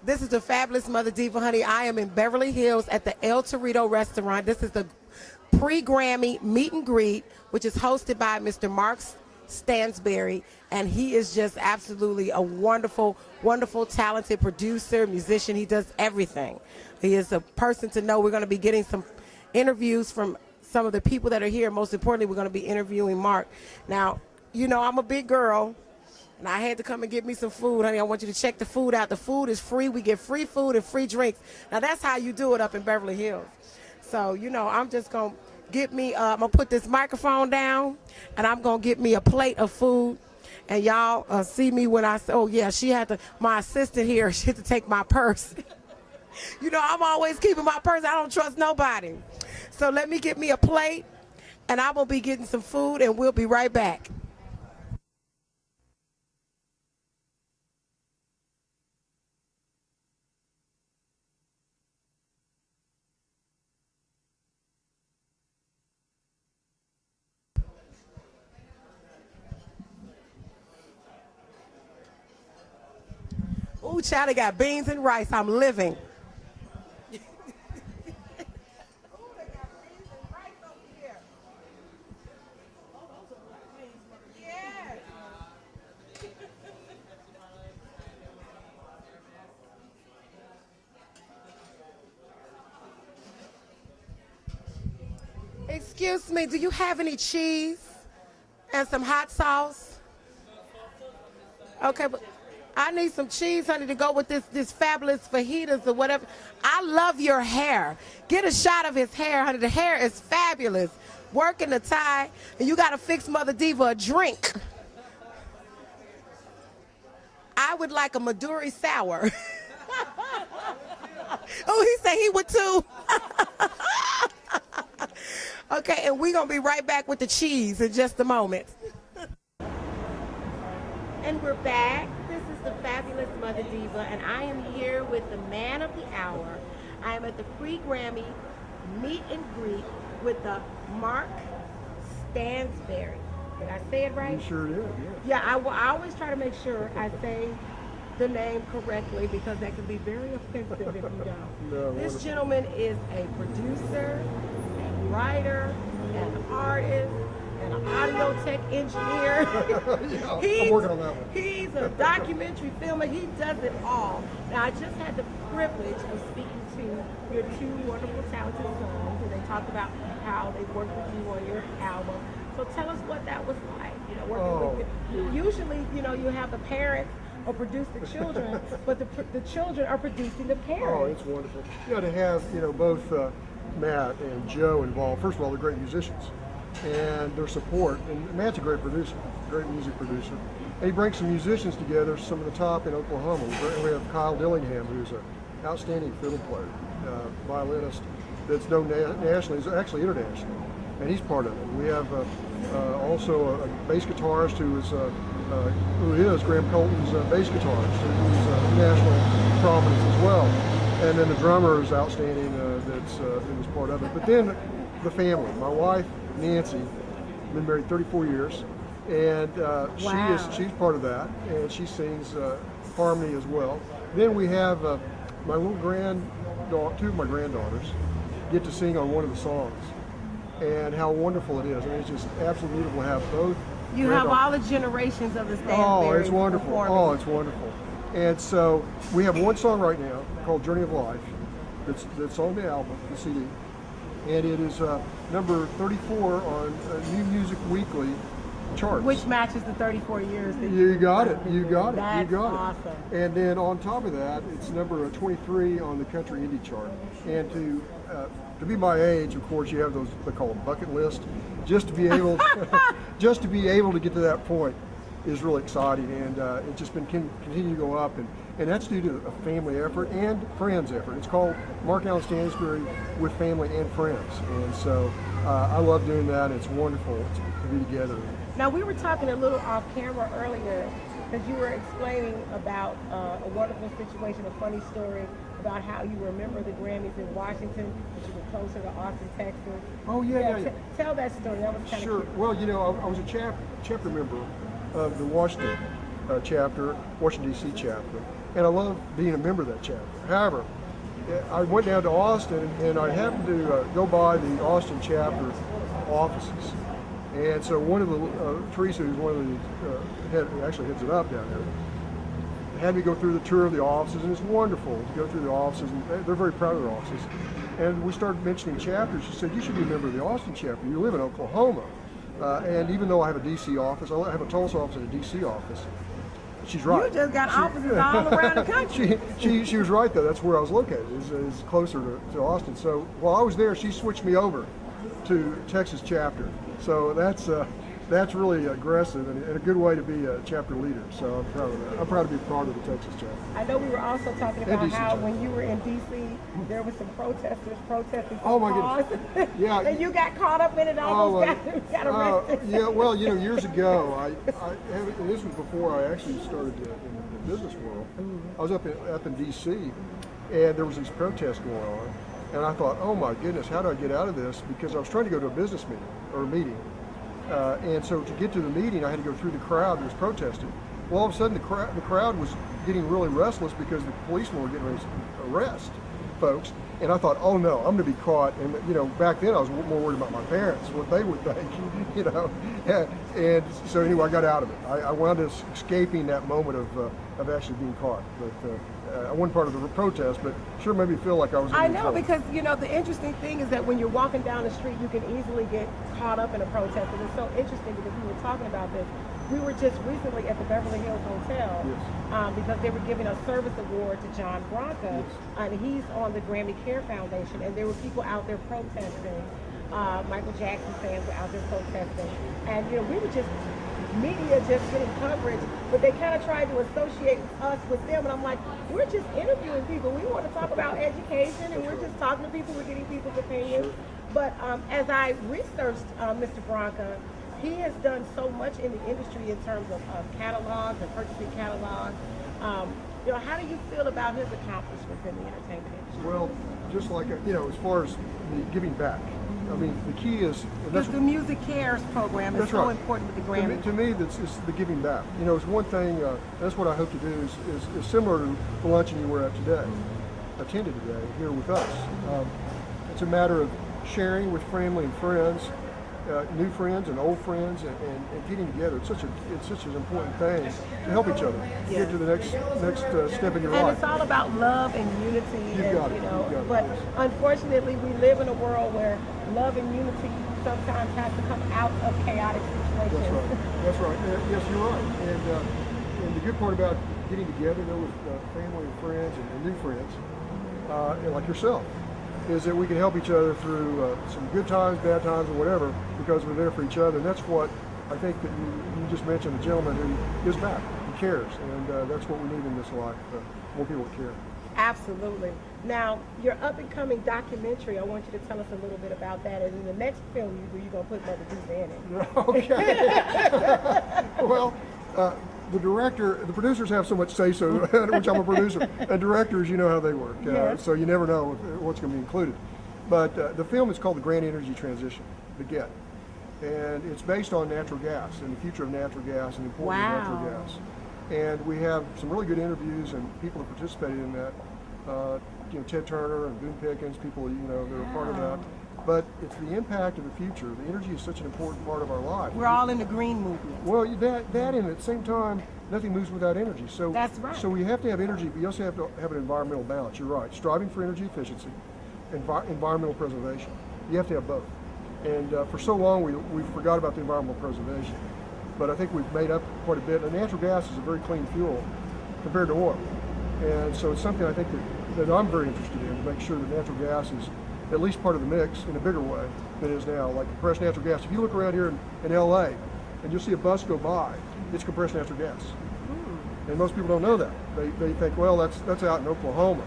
This is the fabulous Mother Diva, honey. I am in Beverly Hills at the El Torito restaurant. This is the pre-Grammy meet and greet, which is hosted by Mr. Mark Stansberry, and he is just absolutely a wonderful, wonderful, talented producer, musician. He does everything. He is a person to know. We're going to be getting some interviews from some of the people that are here. Most importantly, we're going to be interviewing Mark. Now, you know, I'm a big girl, and I had to come and get me some food, honey. I want you to check the food out. The food is free. We get free food and free drinks. Now, that's how you do it up in Beverly Hills. So, you know, I'm just going to get me, I'm going to put this microphone down, and I'm going to get me a plate of food. And y'all see me when I say, oh, yeah, my assistant here, she had to take my purse. You know, I'm always keeping my purse. I don't trust nobody. So let me get me a plate, and I'm going to be getting some food, and we'll be right back. Ooh, child, I got beans and rice. I'm living. Excuse me, do you have any cheese and some hot sauce? Okay, but I need some cheese, honey, to go with this fabulous fajitas or whatever. I love your hair. Get a shot of his hair, honey. The hair is fabulous. Working the tie, and you got to fix Mother Diva a drink. I would like a Maduri sour. Oh, he said he would too. Okay, and we're going to be right back with the cheese in just a moment. And we're back. This is the fabulous Mother Diva, and I am here with the man of the hour. I am at the pre-Grammy meet and greet with the Mark Stansberry. Did I say it right? You sure did, yeah. Yeah, I always try to make sure I say the name correctly because that can be very offensive if you don't. No, this gentleman is a producer, a writer, an artist, and an audio tech engineer. Yeah, I'm working on that one. He's a documentary filmer. He does it all. Now, I just had the privilege of speaking to your two wonderful, talented sons, and they talked about how they worked with you on your album. So tell us what that was like. You know, working with you. Usually, you know, you have the parents or produce the children, but the children are producing the parents. Oh, it's wonderful. You know, to have, you know, both Matt and Joe involved. First of all, they're great musicians, and their support. And Matt's a great producer, great music producer. And he brings some musicians together, some of the top in Oklahoma. We have Kyle Dillingham, who's an outstanding fiddle player, violinist that's known nationally, he's actually international, and he's part of it. We have also a bass guitarist who is Graham Colton's bass guitarist, who's national prominence as well. And then the drummer is outstanding, that was part of it. But then the family, my wife, Nancy, been married 34 years, and wow. she's part of that, and she sings harmony as well. Then we have my little two of my granddaughters get to sing on one of the songs, and how wonderful it is. I mean, it's just absolutely beautiful to have both. You have all the generations of the Stansberry. Oh, it's wonderful. Oh, it's wonderful. And so we have one song right now called Journey of Life that's on the album, the CD. And it is number 34 on New Music Weekly charts. Which matches the 34 years. That you got it. You got it. That's you got awesome. it. And then on top of that, it's number 23 on the Country Indie chart. And to be my age, of course, you have those, they call them bucket list. Just to be able, just to be able to get to that point is really exciting, and it's just been continue to go up, and that's due to a family effort and friends effort. It's called Mark Allen Stansberry with family and friends, and so I love doing that. It's wonderful to be together. Now, we were talking a little off camera earlier because you were explaining about a wonderful situation, a funny story about how you remember the Grammys in Washington, but you were closer to Austin, Texas. Oh, yeah. Tell that story. That was kind of sure. cute. Well, you know, I was a chapter member of the Washington chapter, Washington D.C. chapter, and I love being a member of that chapter. However, I went down to Austin, and I happened to go by the Austin chapter offices. And so one of the, Teresa, who's one of the, actually heads it up down there, had me go through the tour of the offices, and it's wonderful to go through the offices, and they're very proud of their offices. And we started mentioning chapters. She said, you should be a member of the Austin chapter. You live in Oklahoma. And even though I have a D.C. office, I have a Tulsa office and a D.C. office. She's right. You just got offices all around the country. She was right, though. That's where I was located, is closer to Austin. So while I was there, she switched me over to Texas chapter. So that's really aggressive and a good way to be a chapter leader. So I'm proud of that. I'm proud to be part of the Texas chapter. I know we were also talking about how when you were in D.C., there were some protesters protesting. Oh my goodness! Yeah, and you got caught up in it, almost got arrested. Yeah, well, years ago, and this was before I actually started in the business world. I was up in D.C. and there was these protests going on, and I thought, oh my goodness, how do I get out of this? Because I was trying to go to a business meeting. And so to get to the meeting, I had to go through the crowd that was protesting. Well, all of a sudden, the crowd was getting really restless because the policemen were getting ready to arrest folks. And I thought, oh no, I'm going to be caught. And back then I was more worried about my parents, what they would think, And so anyway, I got out of it. I wound up escaping that moment of actually being caught. But I wasn't part of the protest, but sure made me feel like I was. I know, because the interesting thing is that when you're walking down the street, you can easily get caught up in a protest. And it's so interesting because we were talking about this. We were just recently at the Beverly Hills Hotel because they were giving a service award to John Bronca, and he's on the Grammy Care Foundation, and there were people out there protesting. Michael Jackson fans were out there protesting, and we were just media just getting coverage, but they kind of tried to associate us with them, and I'm like, we're just interviewing people. We want to talk about education, and we're just talking to people. We're getting people's opinions. But as I researched Mr. Bronca, he has done so much in the industry in terms of catalogs and purchasing catalogs. How do you feel about his accomplishments in the entertainment industry? Well, just like, as far as the giving back, I mean, the key is... That's the Music Cares program is so important with the Grammy. To me, it's the giving back. It's one thing, that's what I hope to do is similar to the luncheon you were at today, attended today, here with us. It's a matter of sharing with family and friends, new friends and old friends, and getting together. It's such an important thing to help each other get to the next step in your life. And it's all about love and unity. You got it. But unfortunately, we live in a world where love and unity sometimes has to come out of chaotic situations. That's right. Yes, you're right. And the good part about getting together with family and friends and new friends, like yourself, is that we can help each other through some good times, bad times, or whatever, because we're there for each other. And that's what I think that you just mentioned, a gentleman who gives back, he cares, and that's what we need in this life, more people that care. Absolutely. Now, your up-and-coming documentary, I want you to tell us a little bit about that. And in the next film, you're going to put Mother Diva in it. Okay. Well, the producers have so much say-so, which I'm a producer, and directors, you know how they work. So you never know what's going to be included. But the film is called The Grand Energy Transition, the GET. And it's based on natural gas and the future of natural gas and the importance of natural gas. And we have some really good interviews and people that participated in that. Ted Turner and Boone Pickens, people, that are part of that. But it's the impact of the future. The energy is such an important part of our life. We're all in the green movement. Well, that and at the same time, nothing moves without energy. So that's right. So we have to have energy, but you also have to have an environmental balance. You're right. Striving for energy efficiency, environmental preservation. You have to have both. And for so long, we forgot about the environmental preservation. But I think we've made up quite a bit. And natural gas is a very clean fuel compared to oil. And so it's something I think that I'm very interested in, to make sure that natural gas is at least part of the mix in a bigger way than it is now, like compressed natural gas. If you look around here in LA and you'll see a bus go by, it's compressed natural gas. And most people don't know that. They think, well, that's out in Oklahoma,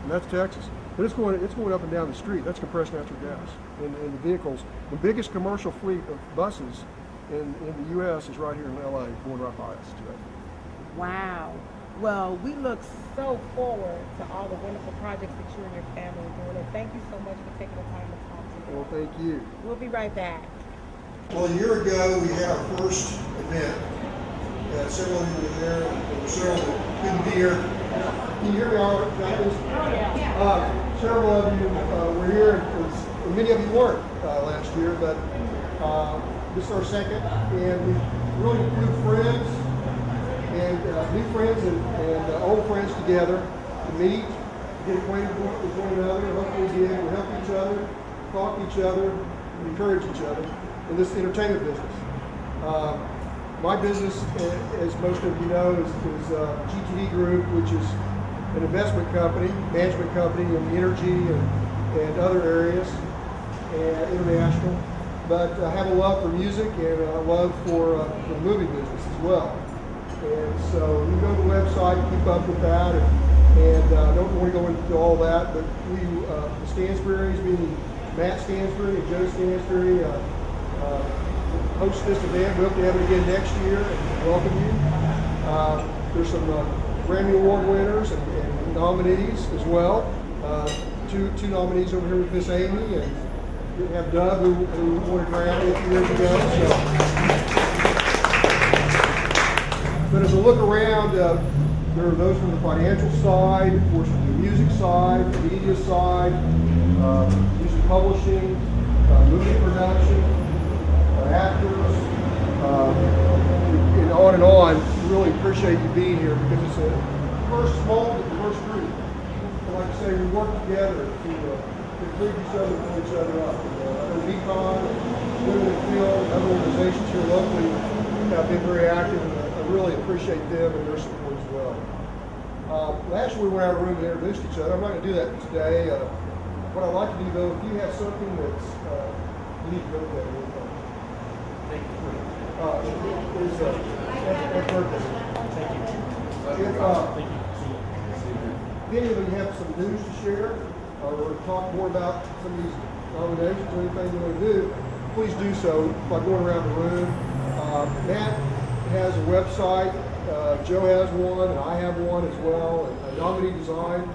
and that's Texas. But it's going up and down the street. That's compressed natural gas. And the vehicles, the biggest commercial fleet of buses in the U.S. is right here in LA, going right by us today. Wow. Well, we look so forward to all the wonderful projects that you and your family are doing. And thank you so much for taking the time to talk to me. Well, thank you. We'll be right back. Well, a year ago, we had our first event at several of you were there, and Cheryl that couldn't be here. Can you hear me all right, guys? Several of you were here, and many of you weren't last year, but this is our second, and we really grew friends, and new friends and old friends together to meet, get acquainted with one another, hopefully we help each other, talk to each other, and encourage each other in this entertainment business. My business, as most of you know, is GTD Group, which is an investment company, management company in the energy and other areas, and international. But I have a love for music and a love for the movie business as well. And so you go to the website, keep up with that, and I don't want to go into all that, but the Stansberrys, meaning Matt Stansberry and Joe Stansberry, host this event. We hope to have it again next year and welcome you. There's some Grammy Award winners and nominees as well. Two nominees over here with Miss Amy, and we have Doug who won a Grammy a few years ago. But as I look around, there are those from the financial side, of course, from the music side, the media side, music publishing, movie production, actors, and on and on. Really appreciate you being here because it's a small but diverse group. And like I say, we work together to improve each other and pull each other up. VCon, Women in Film, other organizations here locally have been very active, and I really appreciate them and their support as well. Last year we went out of the room and introduced each other. I'm not going to do that today. What I'd like to do though, if you have something that's you need to go with that. Thank you. If any of you have some news to share or talk more about some of these nominations or anything you want to do, please do so by going around the room. Matt has a website, Joe has one, and I have one as well, and Nominee Design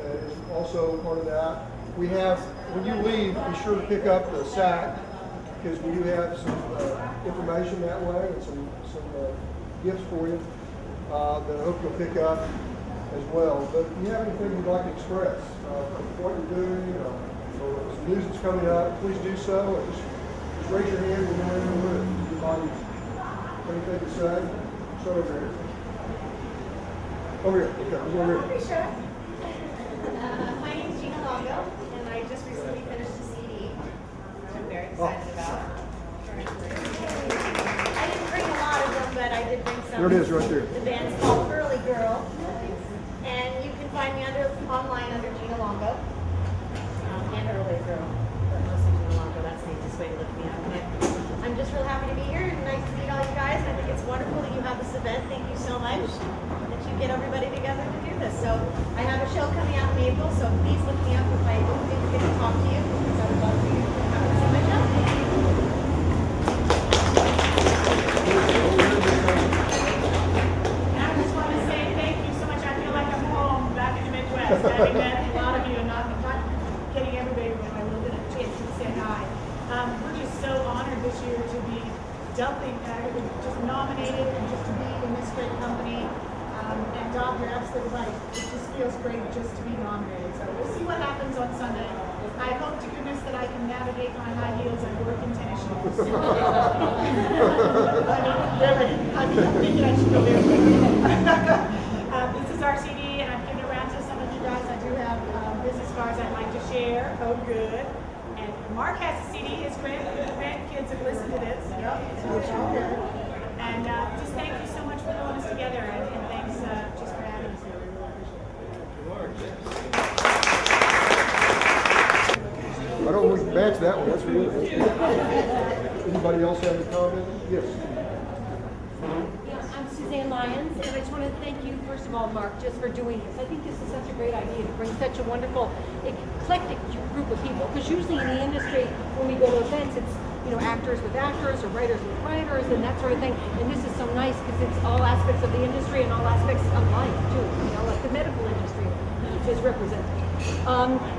is also part of that. We have, when you leave, be sure to pick up the sack, because we do have some information that way and some gifts for you that I hope you'll pick up as well. But if you have anything you'd like to express, what you're doing, or some news that's coming up, please do so. Or just raise your hand when you're in the room. Anybody anything to say? Start over here. Over here. Okay, over here. Okay, sure. My name is Gina Longo, and I just recently finished a CD, which I'm very excited about. I didn't bring a lot of them, but I did bring some. There it is, right there. The band's called Early Girl, and you can find me online under Gina Longo, and Early Girl, but mostly Gina Longo. That's the easiest way to look me up. And I'm just real happy to be here, and nice to meet all you guys. I think it's wonderful that you have this event. Thank you so much that you get everybody together to do this. So I have a show coming out in April, so please look me up if I didn't get to talk to you, because I would love for you to come and see my show. And I just want to say thank you so much. I feel like I'm home back in the Midwest. Having met a lot of you and not getting everybody with a little bit of chance to say hi. We're just so honored this year to be just nominated and just to be in this great company. And Doc, you're absolutely right. It just feels great just to be nominated. So we'll see what happens on Sunday. I hope to goodness that I can navigate my high heels and work in tennis shoes. Really, I'm thinking I should go there. This is our CD, and I've given it around to some of you guys. I do have business cards I'd like to share. Oh, good. And Mark has a CD. His grandkids have listened to this. So it's all good. And just thank you so much for pulling us together, and thanks just for having us here. We really appreciate it. I don't want to match that one. That's really good. Anybody else have any comment? Yes. Yeah, I'm Suzanne Lyons, and I just want to thank you, first of all, Mark, just for doing this. I think this is such a great idea to bring such a wonderful, eclectic group of people. Because usually in the industry, when we go to events, it's actors with actors or writers with writers and that sort of thing. And this is so nice because it's all aspects of the industry and all aspects of life too. Like the medical industry is represented.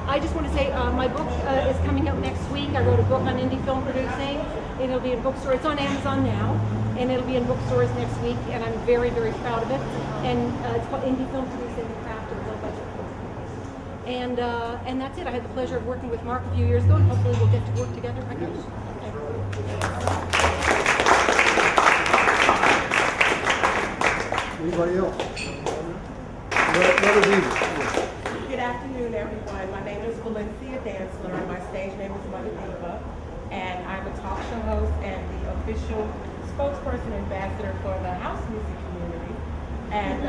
I just want to say my book is coming out next week. I wrote a book on indie film producing. It'll be in bookstore. It's on Amazon now. and it'll be in bookstores next week, and I'm very, very proud of it. And it's called Indie Film Producing the Craft of Low Budget. And that's it. I had the pleasure of working with Mark a few years ago, and hopefully we'll get to work together again. Anybody else? Another Diva. Good afternoon, everyone. My name is Valencia Dansler, and my stage name is Mother Diva, and I'm a talk show host and the official spokesperson ambassador for the house music community. And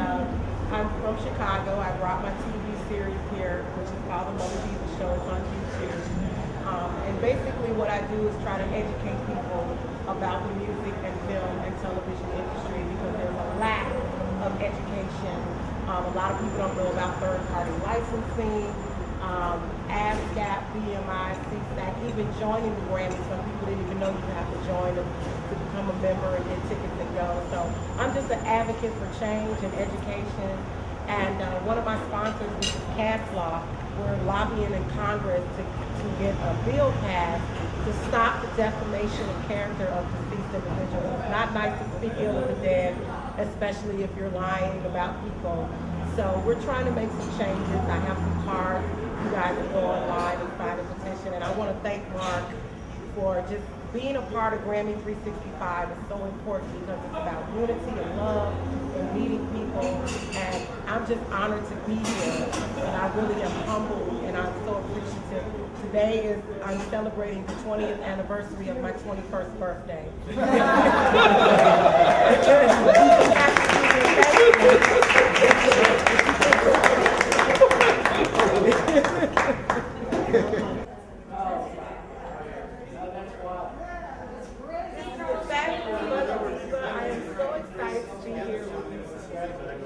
I'm from Chicago. I brought my TV series here, which is called The Mother Diva Show. It's on YouTube. And basically what I do is try to educate people about the music and film and television industry, because there's a lack of education. A lot of people don't know about third-party licensing, ASCAP, BMI, CSAC, even joining the Grammy. Some people didn't even know you have to join to become a member and get tickets and go. So I'm just an advocate for change and education. And one of my sponsors, which is Cat's Law, we're lobbying in Congress to get a bill passed to stop the defamation of character of deceased individuals. It's not nice to speak ill of the dead, especially if you're lying about people. So we're trying to make some changes. I have some cards. You guys can go online and sign a petition. And I want to thank Mark for just being a part of Grammy 365. It's so important because it's about unity and love and meeting people. And I'm just honored to be here. And I really am humbled, and I'm so appreciative. Today I'm celebrating the 20th anniversary of my 21st birthday.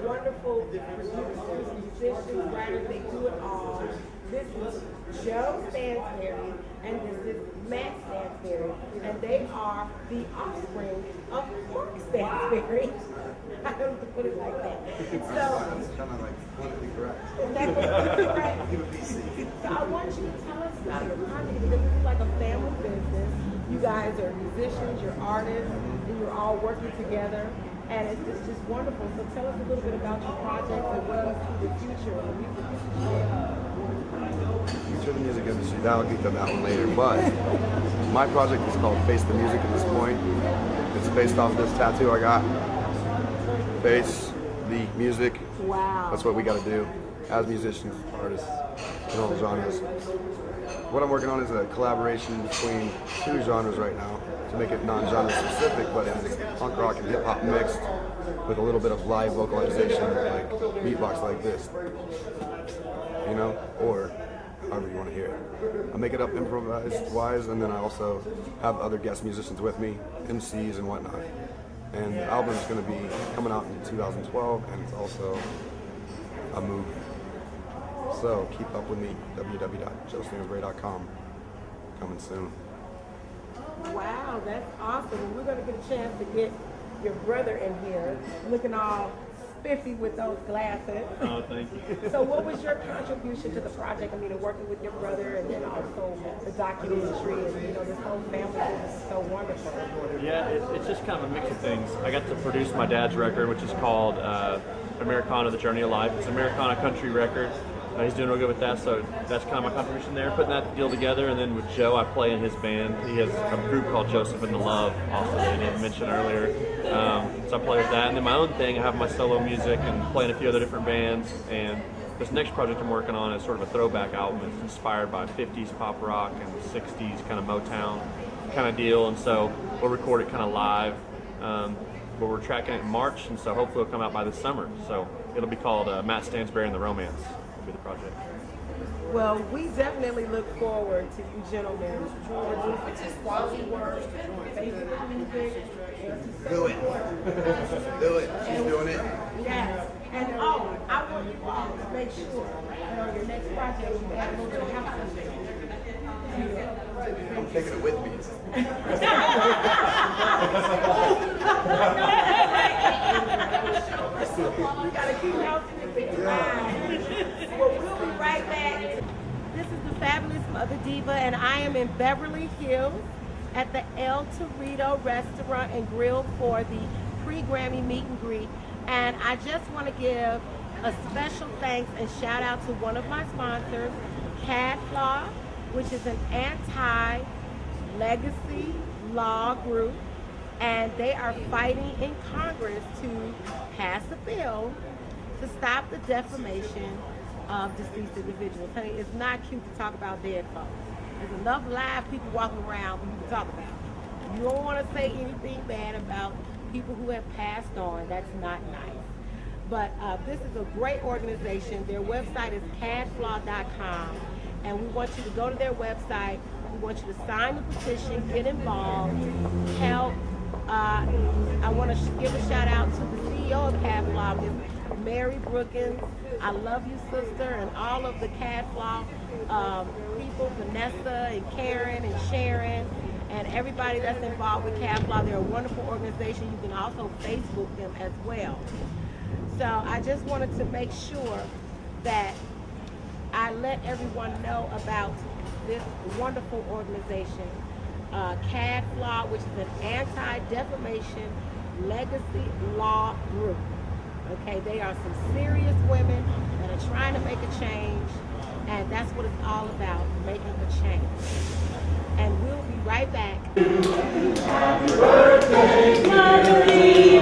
Wonderful producers, musicians, writers, they do it all. This is Joe Stansberry and this is Matt Stansberry, and they are the offspring of Mark Stansberry. I have to put it like that. So, That's kind of like politically correct. is that politically correct? So I want you to tell us about your project, because this is like a family business. You guys are musicians, you're artists, and you're all working together. And it's just wonderful. So tell us a little bit about your project and what you see the future of the music industry. Future of the music industry, that'll get to that one later. But my project is called Face the Music at this point. It's based off this tattoo I got. Face the music. Wow. That's what we got to do as musicians, artists, in all genres. What I'm working on is a collaboration between two genres right now to make it non-genre specific, but it's punk rock and hip hop mixed with a little bit of live vocalization, like beatbox like this, you know, or however you want to hear it. I make it up improvised wise, and then I also have other guest musicians with me, MCs and whatnot. And the album is going to be coming out in 2012, and it's also a movie. So keep up with me, www.joestansberry.com. Coming soon. Wow, that's awesome. We're going to get a chance to get your brother in here, looking all spiffy with those glasses. Oh, thank you. So what was your contribution to the project? I mean, working with your brother, and then also the documentary, and this whole family is so wonderful. Yeah, it's just kind of a mix of things. I got to produce my dad's record, which is called Americana, The Journey of Life. It's an Americana country record. He's doing real good with that, so that's kind of my contribution there, putting that deal together. And then with Joe, I play in his band. He has a group called Joseph and the Love, also that I didn't mention earlier. So I play with that. And then my own thing, I have my solo music and playing a few other different bands. And this next project I'm working on is sort of a throwback album. It's inspired by 50s pop rock and 60s kind of Motown kind of deal. And so we'll record it kind of live. But we're tracking it in March, and so hopefully it'll come out by this summer. So it'll be called Matt Stansberry and the Romance. Be the project. Well, we definitely look forward to you gentlemen producing quality work, facing the music. Do it. Do it. She's doing it. Yes. And I want you all to make sure that on your next project you have a little house. I'm taking it with me. You gotta keep housing it in mind. Well, we'll be right back. This is the fabulous Mother Diva, and I am in Beverly Hills at the El Torito Restaurant and Grill for the pre-Grammy meet and greet. And I just want to give a special thanks and shout out to one of my sponsors, CADFLAW, which is an anti-legacy law group, and they are fighting in Congress to pass a bill to stop the defamation of deceased individuals. Honey, it's not cute to talk about dead folks. There's enough live people walking around for you to talk about. You don't want to say anything bad about people who have passed on. That's not nice. But this is a great organization. Their website is cadflaw.com, and we want you to go to their website. We want you to sign the petition, get involved, help. I want to give a shout out to the CEO of CADFLAW, Ms. Mary Brookins. I love you, sister, and all of the CADFLAW people, Vanessa and Karen and Sharon, and everybody that's involved with CADFLAW. They're a wonderful organization. You can also Facebook them as well. So I just wanted to make sure that I let everyone know about this wonderful organization, CADFLAW, which is an anti-defamation legacy law group. Okay, they are some serious women that are trying to make a change, and that's what it's all about, making a change. And we'll be right back. Happy birthday, Beverly!